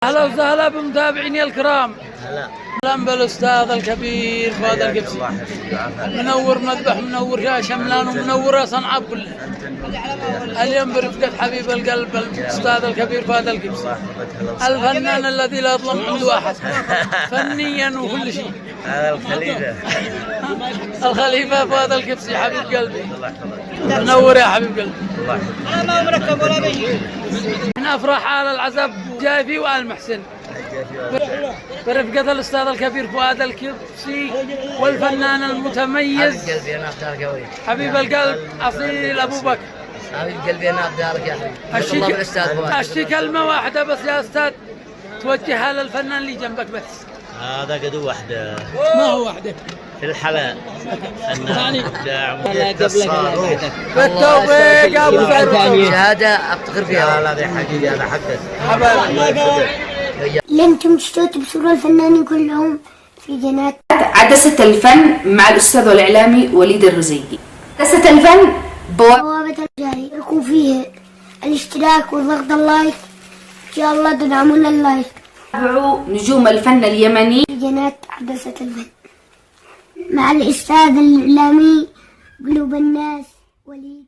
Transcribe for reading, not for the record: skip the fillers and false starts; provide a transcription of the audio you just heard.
اهلا وسهلا بمتابعيني الكرام. اهلا بالاستاذ الكبير فؤاد القبسي، منور مذبح، منور شاشه ملان، ومنور صنعاء كلها. اليوم برفقة حبيب القلب الاستاذ الكبير فؤاد القبسي، الفنان الذي لا يظلم عنده احد فنيا وكل شيء. هذا الخليفه الخليفه فؤاد القبسي حبيب قلبي، منور يا حبيب قلبي. انا ما مركب ولا بيجي. من افراح آل العزب جايفي وآل محسن برفقة الأستاذ الكبير فؤاد القبسي والفنان المتميز حبيب القلب أصيل أبو بكر. حبيب قلبي انا بدارك يا حبيبي. الله بالاستاذ فؤاد. أشتي كلمة واحدة بس يا أستاذ توجهها للفنان اللي جنبك بس. هذا قد واحده، ما هو واحدة في الحلال يعني بالتوفيق يا أبو زهر. شهاده افتخر فيها. لا هذه حقيقه، هذا حقك. لنتم تشتوا تبصروا الفنانين كلهم في جنات عدسة الفن مع الأستاذ والإعلامي وليد الرزيقي. عدسة الفن بوابة الجاي يكون فيه الاشتراك والضغط اللايك. إن شاء الله تدعمون اللايك. تابعوا نجوم الفن اليمني في جنات عدسة الفن مع الأستاذ الإعلامي قلوب الناس وليد.